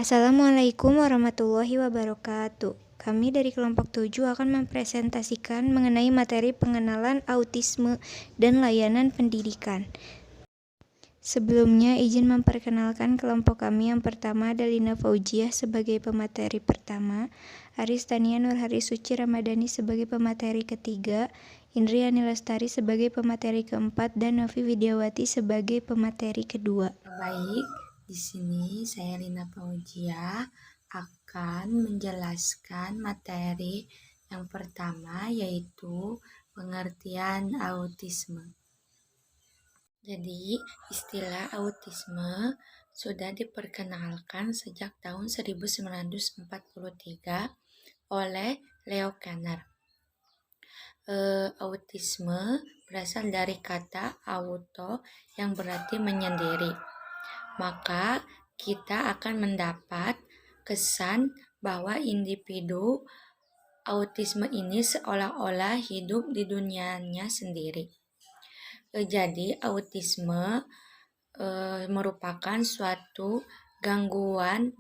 Assalamualaikum warahmatullahi wabarakatuh. Kami dari kelompok 7 akan mempresentasikan mengenai materi pengenalan autisme dan layanan pendidikan. Sebelumnya, izin memperkenalkan kelompok kami. Yang pertama ada Lina Faujiah sebagai pemateri pertama, Aris Tania Nurhari Suci Ramadhani sebagai pemateri ketiga, Indriani Lestari sebagai pemateri keempat, dan Novi Widiawati sebagai pemateri kedua. Baik, di sini saya Lina Faujiah akan menjelaskan materi yang pertama, yaitu pengertian autisme. Jadi, istilah autisme sudah diperkenalkan sejak tahun 1943 oleh Leo Kanner. Autisme berasal dari kata auto yang berarti menyendiri. Maka kita akan mendapat kesan bahwa individu autisme ini seolah-olah hidup di dunianya sendiri. Jadi autisme merupakan suatu gangguan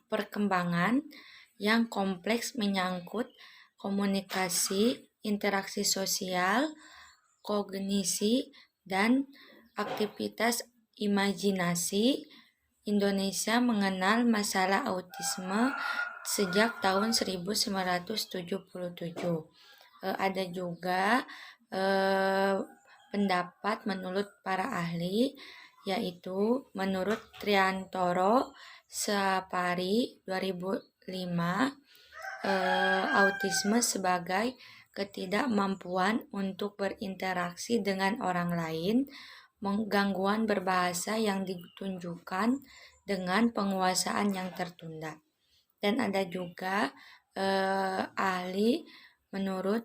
perkembangan yang kompleks menyangkut komunikasi, interaksi sosial, kognisi, dan aktivitas imajinasi. Indonesia mengenal masalah autisme sejak tahun 1977. Ada juga pendapat menurut para ahli, yaitu menurut Triantoro Sapari 2005, autisme sebagai ketidakmampuan untuk berinteraksi dengan orang lain, gangguan berbahasa yang ditunjukkan dengan penguasaan yang tertunda. Dan ada juga ahli menurut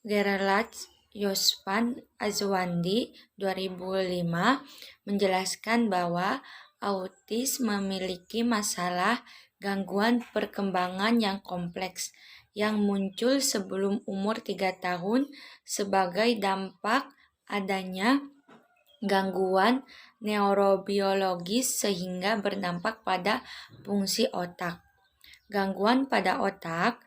Gerlach Yosvan Azwandi 2005 menjelaskan bahwa autis memiliki masalah gangguan perkembangan yang kompleks yang muncul sebelum umur 3 tahun sebagai dampak adanya gangguan neurobiologis sehingga berdampak pada fungsi otak. Gangguan pada otak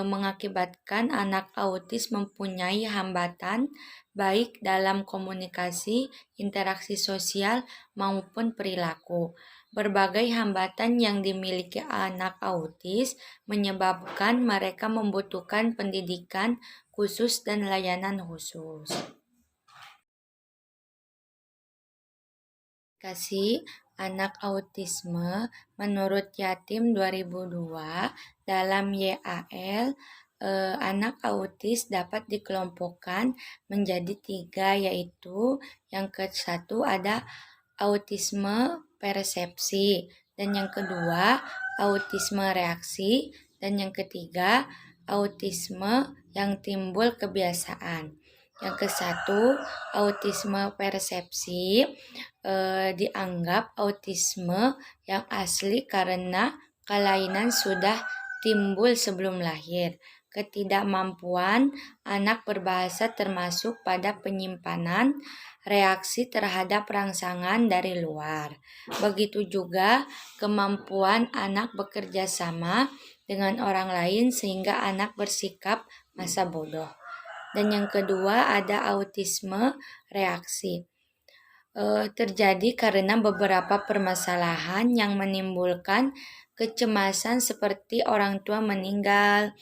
mengakibatkan anak autis mempunyai hambatan baik dalam komunikasi, interaksi sosial, maupun perilaku. Berbagai hambatan yang dimiliki anak autis menyebabkan mereka membutuhkan pendidikan khusus dan layanan khusus. Kasih anak autisme menurut Yatim 2002 dalam YAL, anak autis dapat dikelompokkan menjadi 3, yaitu yang ke-1 ada autisme persepsi, dan yang kedua autisme reaksi, dan yang ketiga autisme yang timbul kebiasaan. Yang ke-1 autisme persepsi dianggap autisme yang asli karena kelainan sudah timbul sebelum lahir. Ketidakmampuan anak berbahasa termasuk pada penyimpanan reaksi terhadap rangsangan dari luar. Begitu juga kemampuan anak bekerja sama dengan orang lain sehingga anak bersikap masa bodoh. Dan yang kedua ada autisme reaksi. Terjadi karena beberapa permasalahan yang menimbulkan kecemasan seperti orang tua meninggal,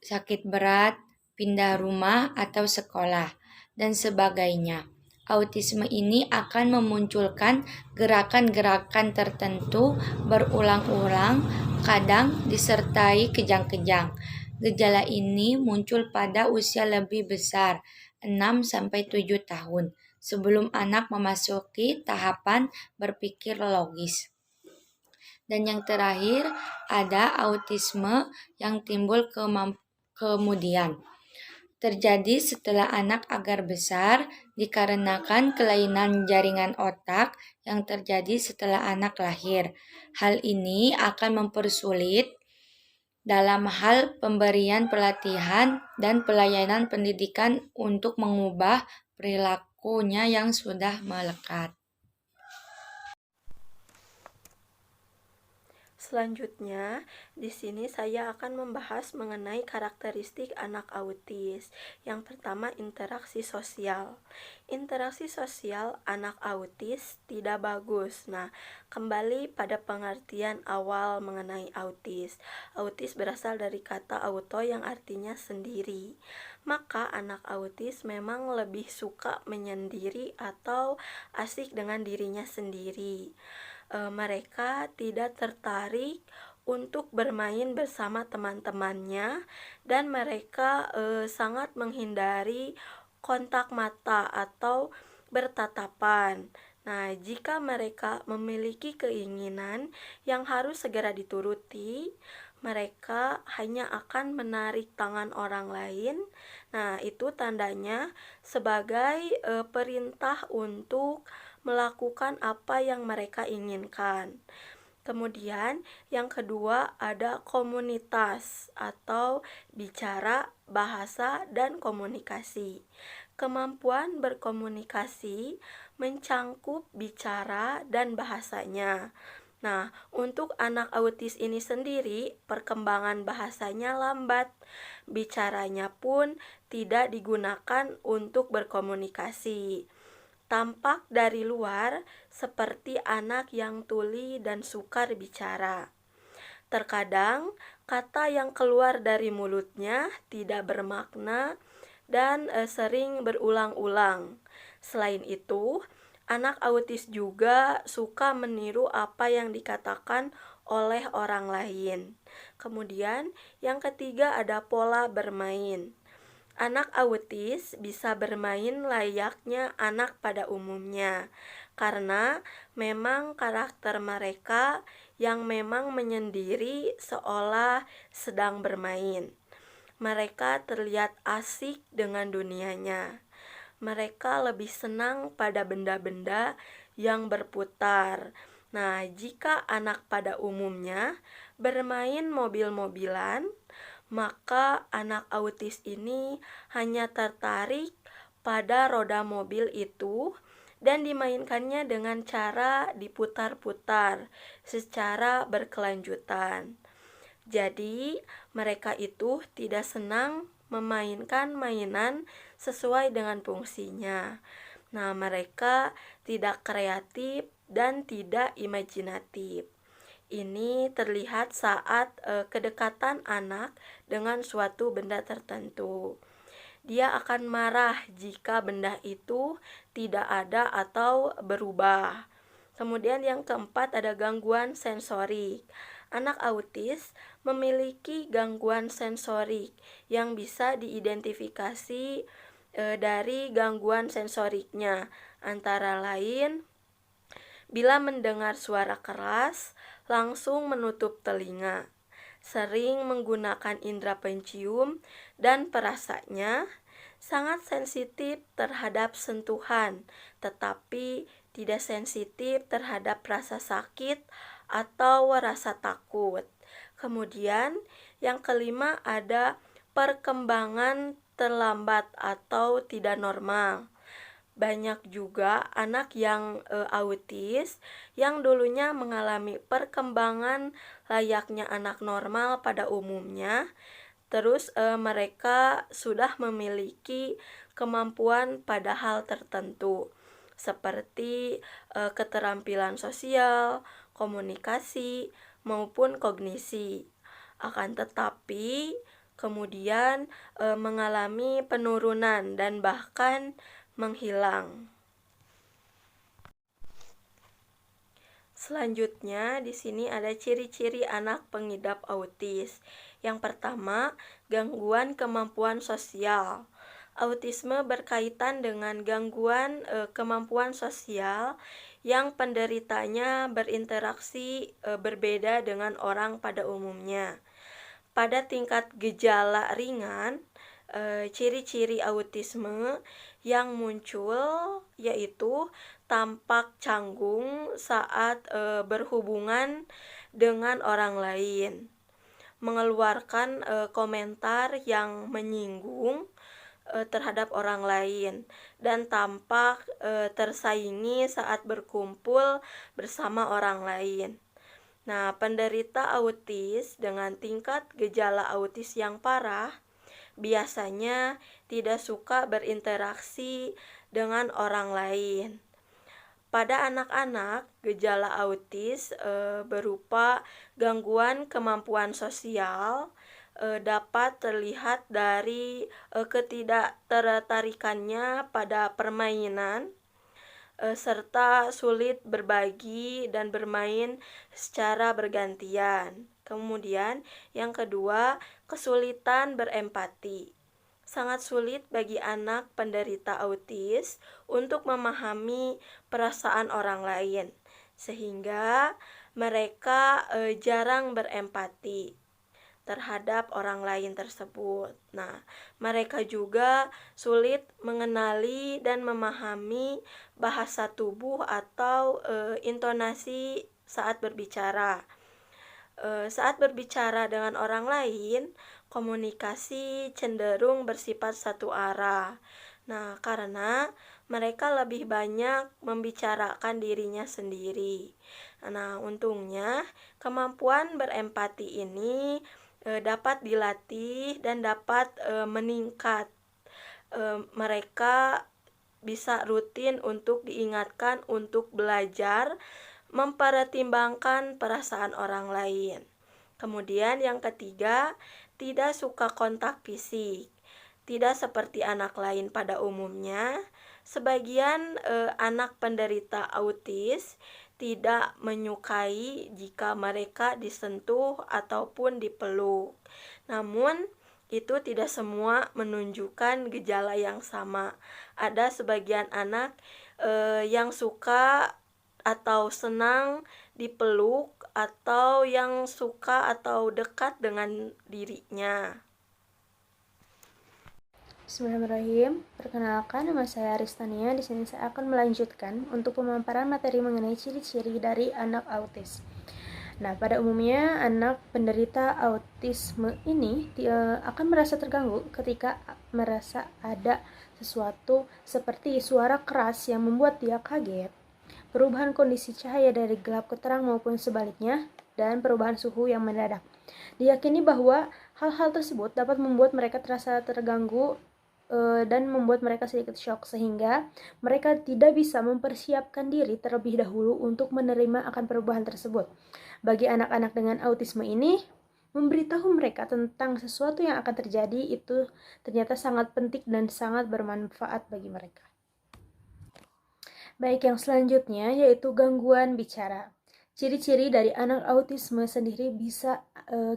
sakit berat, pindah rumah atau sekolah, dan sebagainya. Autisme ini akan memunculkan gerakan-gerakan tertentu berulang-ulang, kadang disertai kejang-kejang. Gejala ini muncul pada usia lebih besar, 6-7 tahun, sebelum anak memasuki tahapan berpikir logis. Dan yang terakhir ada autisme yang timbul kemudian. Terjadi setelah anak agar besar dikarenakan kelainan jaringan otak yang terjadi setelah anak lahir. Hal ini akan mempersulit dalam hal pemberian pelatihan dan pelayanan pendidikan untuk mengubah perilakunya yang sudah melekat. Selanjutnya, di sini saya akan membahas mengenai karakteristik anak autis. Yang pertama, interaksi sosial. Interaksi sosial anak autis tidak bagus. Nah, kembali pada pengertian awal mengenai autis. Autis berasal dari kata auto yang artinya sendiri. Maka anak autis memang lebih suka menyendiri atau asik dengan dirinya sendiri. Mereka tidak tertarik untuk bermain bersama teman-temannya dan mereka sangat menghindari kontak mata atau bertatapan. Nah, jika mereka memiliki keinginan yang harus segera dituruti, mereka hanya akan menarik tangan orang lain. Nah, itu tandanya sebagai perintah untuk melakukan apa yang mereka inginkan. Kemudian yang kedua ada komunitas atau bicara, bahasa, dan komunikasi. Kemampuan berkomunikasi mencangkup bicara dan bahasanya. Nah, untuk anak autis ini sendiri, perkembangan bahasanya lambat. Bicaranya pun tidak digunakan untuk berkomunikasi. Tampak dari luar seperti anak yang tuli dan sukar bicara. Terkadang kata yang keluar dari mulutnya tidak bermakna dan sering berulang-ulang. Selain itu, anak autis juga suka meniru apa yang dikatakan oleh orang lain. Kemudian, yang ketiga ada pola bermain. Anak autis bisa bermain layaknya anak pada umumnya, karena memang karakter mereka yang memang menyendiri seolah sedang bermain. Mereka terlihat asik dengan dunianya. Mereka lebih senang pada benda-benda yang berputar. Nah, jika anak pada umumnya bermain mobil-mobilan, maka anak autis ini hanya tertarik pada roda mobil itu dan dimainkannya dengan cara diputar-putar secara berkelanjutan. Jadi, mereka itu tidak senang memainkan mainan sesuai dengan fungsinya. Nah, mereka tidak kreatif dan tidak imajinatif. Ini terlihat saat kedekatan anak dengan suatu benda tertentu. Dia akan marah jika benda itu tidak ada atau berubah. Kemudian yang keempat ada gangguan sensorik. Anak autis memiliki gangguan sensorik yang bisa diidentifikasi dari gangguan sensoriknya, antara lain bila mendengar suara keras, langsung menutup telinga, sering menggunakan indera pencium dan perasanya, sangat sensitif terhadap sentuhan, tetapi tidak sensitif terhadap rasa sakit atau rasa takut. Kemudian yang kelima ada perkembangan terlambat atau tidak normal. Banyak juga anak yang autis yang dulunya mengalami perkembangan layaknya anak normal pada umumnya. Terus mereka sudah memiliki kemampuan pada hal tertentu seperti keterampilan sosial, komunikasi, maupun kognisi. Akan tetapi kemudian mengalami penurunan dan bahkan menghilang. Selanjutnya, di sini ada ciri-ciri anak pengidap autis. Yang pertama, gangguan kemampuan sosial. Autisme berkaitan dengan gangguan kemampuan sosial yang penderitanya berinteraksi berbeda dengan orang pada umumnya. Pada tingkat gejala ringan, ciri-ciri autisme yang muncul yaitu tampak canggung saat berhubungan dengan orang lain, mengeluarkan komentar yang menyinggung terhadap orang lain, dan tampak tersaingi saat berkumpul bersama orang lain. Nah, penderita autis dengan tingkat gejala autis yang parah biasanya tidak suka berinteraksi dengan orang lain. Pada anak-anak, gejala autis berupa gangguan kemampuan sosial dapat terlihat dari ketidaktertarikannya pada permainan, serta sulit berbagi dan bermain secara bergantian. Kemudian, yang kedua, kesulitan berempati. Sangat sulit bagi anak penderita autis untuk memahami perasaan orang lain, sehingga mereka jarang berempati terhadap orang lain tersebut. Nah, mereka juga sulit mengenali dan memahami bahasa tubuh atau intonasi saat berbicara. Saat berbicara dengan orang lain, komunikasi cenderung bersifat satu arah. Nah, karena mereka lebih banyak membicarakan dirinya sendiri. Nah, untungnya kemampuan berempati ini dapat dilatih dan dapat meningkat. Mereka bisa rutin untuk diingatkan untuk belajar mempertimbangkan perasaan orang lain. Kemudian yang ketiga, tidak suka kontak fisik. Tidak seperti anak lain pada umumnya, sebagian anak penderita autis tidak menyukai jika mereka disentuh ataupun dipeluk. Namun, itu tidak semua menunjukkan gejala yang sama. Ada sebagian anak yang suka atau senang dipeluk, atau yang suka atau dekat dengan dirinya. Bismillahirrahmanirrahim. Perkenalkan, nama saya Aristania. Di sini saya akan melanjutkan untuk pemaparan materi mengenai ciri-ciri dari anak autis. Nah, pada umumnya anak penderita autisme ini akan merasa terganggu ketika merasa ada sesuatu seperti suara keras yang membuat dia kaget, perubahan kondisi cahaya dari gelap ke terang maupun sebaliknya, dan perubahan suhu yang mendadak. Diyakini bahwa hal-hal tersebut dapat membuat mereka terasa terganggu dan membuat mereka sedikit shock, sehingga mereka tidak bisa mempersiapkan diri terlebih dahulu untuk menerima akan perubahan tersebut. Bagi anak-anak dengan autisme ini, memberitahu mereka tentang sesuatu yang akan terjadi itu ternyata sangat penting dan sangat bermanfaat bagi mereka. Baik, yang selanjutnya yaitu gangguan bicara. Ciri-ciri dari anak autisme sendiri bisa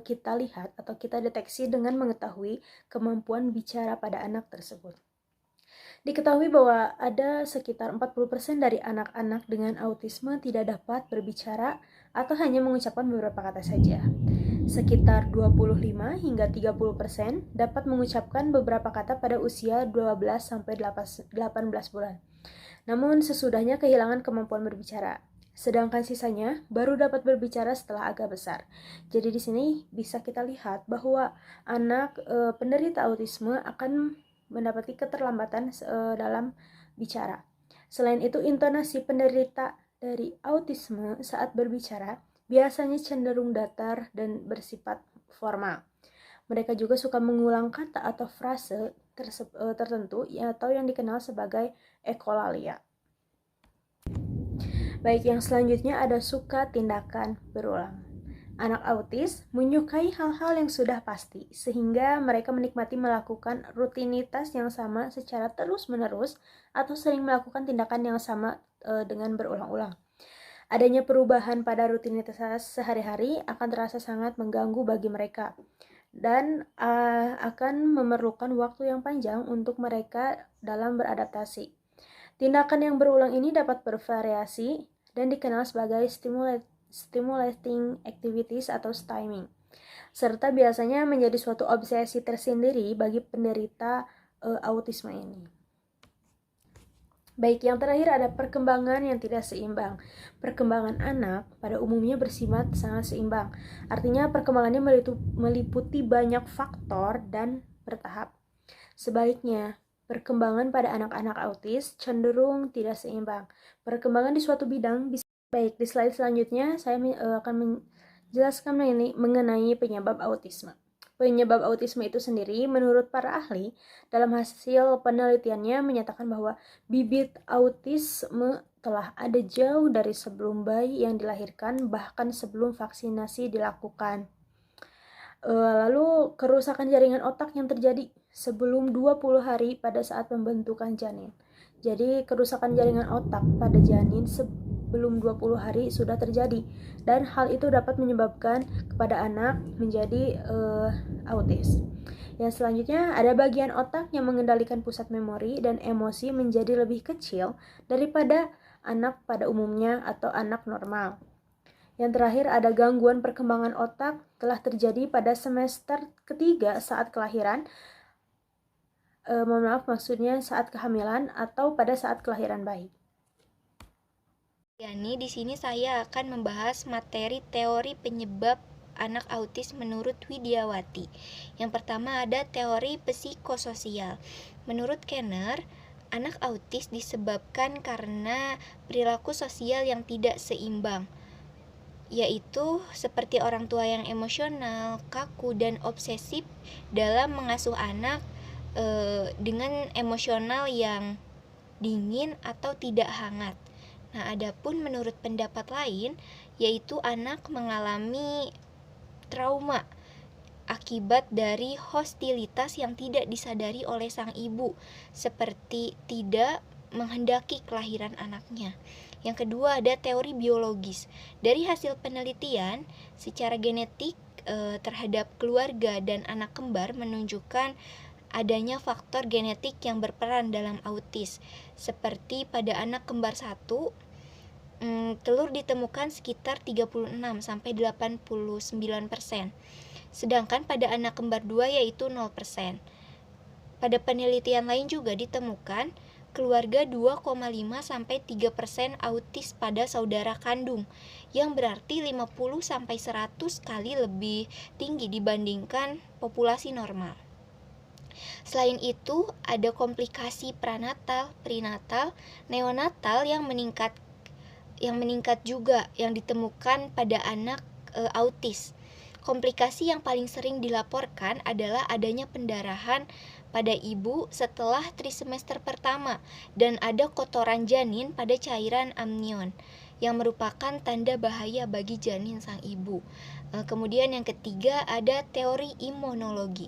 kita lihat atau kita deteksi dengan mengetahui kemampuan bicara pada anak tersebut. Diketahui bahwa ada sekitar 40% dari anak-anak dengan autisme tidak dapat berbicara atau hanya mengucapkan beberapa kata saja. Sekitar 25 hingga 30% dapat mengucapkan beberapa kata pada usia 12 sampai 18 bulan. Namun sesudahnya kehilangan kemampuan berbicara. Sedangkan sisanya baru dapat berbicara setelah agak besar. Jadi di sini bisa kita lihat bahwa anak penderita autisme akan mendapati keterlambatan dalam bicara. Selain itu, intonasi penderita dari autisme saat berbicara biasanya cenderung datar dan bersifat formal. Mereka juga suka mengulang kata atau frase tertentu atau yang dikenal sebagai ekolalia. Baik, yang selanjutnya ada suka tindakan berulang. Anak autis menyukai hal-hal yang sudah pasti, sehingga mereka menikmati melakukan rutinitas yang sama secara terus-menerus atau sering melakukan tindakan yang sama dengan berulang-ulang. Adanya perubahan pada rutinitas sehari-hari akan terasa sangat mengganggu bagi mereka dan akan memerlukan waktu yang panjang untuk mereka dalam beradaptasi. Tindakan yang berulang ini dapat bervariasi dan dikenal sebagai stimulating activities atau styming, serta biasanya menjadi suatu obsesi tersendiri bagi penderita autisme ini. Baik, yang terakhir ada perkembangan yang tidak seimbang. Perkembangan anak pada umumnya bersifat sangat seimbang. Artinya perkembangannya meliputi banyak faktor dan bertahap. Sebaliknya, perkembangan pada anak-anak autis cenderung tidak seimbang. Perkembangan di suatu bidang bisa baik. Di slide selanjutnya saya akan Jelaskan mengenai penyebab autisme. Penyebab autisme itu sendiri, menurut para ahli, dalam hasil penelitiannya menyatakan bahwa bibit autisme telah ada jauh dari sebelum bayi yang dilahirkan, bahkan sebelum vaksinasi dilakukan. Lalu kerusakan jaringan otak yang terjadi sebelum 20 hari pada saat pembentukan janin. Jadi kerusakan jaringan otak pada janin sebelum 20 hari sudah terjadi, dan hal itu dapat menyebabkan kepada anak menjadi autis. Yang selanjutnya ada bagian otak yang mengendalikan pusat memori dan emosi menjadi lebih kecil daripada anak pada umumnya atau anak normal. Yang terakhir ada gangguan perkembangan otak telah terjadi pada semester ketiga saat kelahiran. Maksudnya saat kehamilan atau pada saat kelahiran bayi. Yani, di sini saya akan membahas materi teori penyebab anak autis menurut Widiawati. Yang pertama ada teori psikososial. Menurut Kenner, anak autis disebabkan karena perilaku sosial yang tidak seimbang, yaitu seperti orang tua yang emosional, kaku, dan obsesif dalam mengasuh anak dengan emosional yang dingin atau tidak hangat. Nah, adapun menurut pendapat lain, yaitu anak mengalami trauma akibat dari hostilitas yang tidak disadari oleh sang ibu, seperti tidak menghendaki kelahiran anaknya. Yang kedua ada teori biologis. Dari hasil penelitian secara genetik terhadap keluarga dan anak kembar menunjukkan adanya faktor genetik yang berperan dalam autis. Seperti pada anak kembar 1, telur ditemukan sekitar 36-89%. Sedangkan pada anak kembar 2 yaitu 0%. Pada penelitian lain juga ditemukan keluarga 2,5-3% autis pada saudara kandung, yang berarti 50-100 kali lebih tinggi dibandingkan populasi normal. Selain itu, ada komplikasi pranatal, prenatal, neonatal yang meningkat juga yang ditemukan pada anak autis. Komplikasi yang paling sering dilaporkan adalah adanya pendarahan pada ibu setelah trimester pertama dan ada kotoran janin pada cairan amnion yang merupakan tanda bahaya bagi janin sang ibu. Kemudian yang ketiga ada teori imunologi.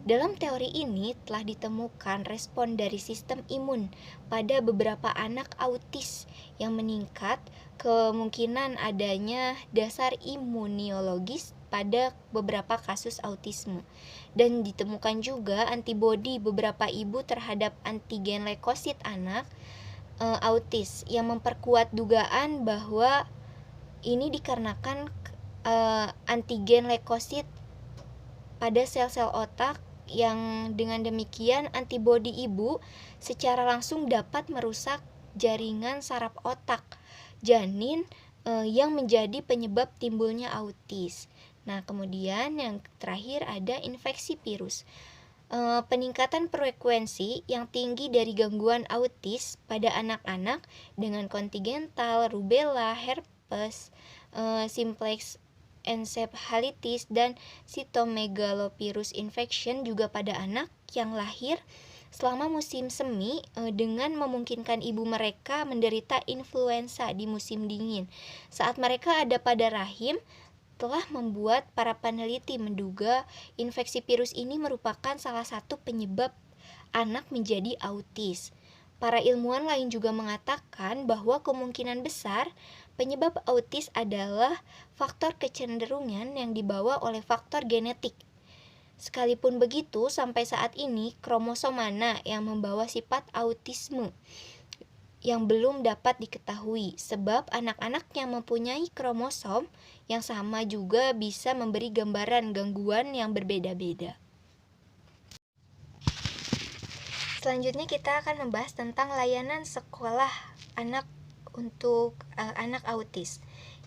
Dalam teori ini telah ditemukan respon dari sistem imun pada beberapa anak autis yang meningkat kemungkinan adanya dasar imuniologis pada beberapa kasus autisme. Dan ditemukan juga antibodi beberapa ibu terhadap antigen leukosit anak autis yang memperkuat dugaan bahwa ini dikarenakan antigen leukosit pada sel-sel otak yang dengan demikian antibodi ibu secara langsung dapat merusak jaringan saraf otak janin yang menjadi penyebab timbulnya autis. Nah, kemudian yang terakhir ada infeksi virus. Peningkatan frekuensi yang tinggi dari gangguan autis pada anak-anak dengan kontigental, rubella, herpes, simplex encephalitis dan cytomegalovirus infection juga pada anak yang lahir selama musim semi dengan memungkinkan ibu mereka menderita influenza di musim dingin. Saat mereka ada pada rahim, telah membuat para peneliti menduga infeksi virus ini merupakan salah satu penyebab anak menjadi autis. Para ilmuwan lain juga mengatakan bahwa kemungkinan besar penyebab autis adalah faktor kecenderungan yang dibawa oleh faktor genetik. Sekalipun begitu, sampai saat ini kromosom mana yang membawa sifat autisme yang belum dapat diketahui, sebab anak-anak yang mempunyai kromosom yang sama juga bisa memberi gambaran gangguan yang berbeda-beda. Selanjutnya kita akan membahas tentang layanan sekolah anak untuk anak autis.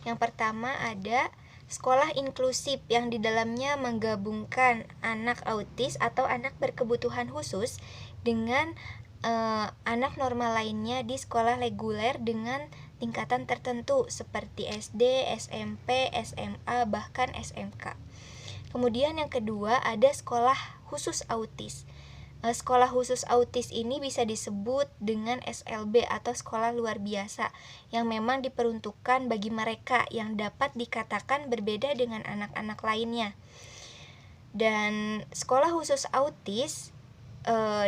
Yang pertama ada sekolah inklusif yang di dalamnya menggabungkan anak autis atau anak berkebutuhan khusus dengan anak normal lainnya di sekolah reguler dengan tingkatan tertentu seperti SD, SMP, SMA, bahkan SMK. Kemudian yang kedua ada sekolah khusus autis. Sekolah khusus autis ini bisa disebut dengan SLB atau sekolah luar biasa yang memang diperuntukkan bagi mereka yang dapat dikatakan berbeda dengan anak-anak lainnya. Dan sekolah khusus autis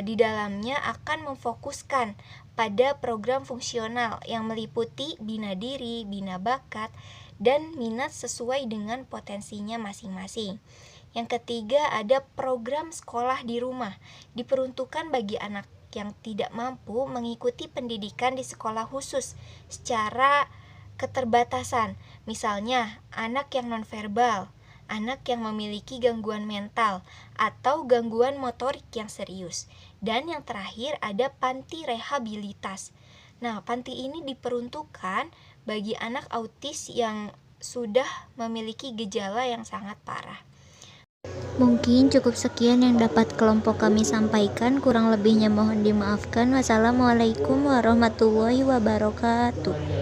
di dalamnya akan memfokuskan pada program fungsional yang meliputi bina diri, bina bakat, dan minat sesuai dengan potensinya masing-masing. Yang ketiga ada program sekolah di rumah, diperuntukkan bagi anak yang tidak mampu mengikuti pendidikan di sekolah khusus secara keterbatasan, misalnya anak yang nonverbal, anak yang memiliki gangguan mental, atau gangguan motorik yang serius. Dan yang terakhir ada panti rehabilitas. Nah, panti ini diperuntukkan bagi anak autis yang sudah memiliki gejala yang sangat parah. Mungkin cukup sekian yang dapat kelompok kami sampaikan, kurang lebihnya mohon dimaafkan. Wassalamualaikum warahmatullahi wabarakatuh.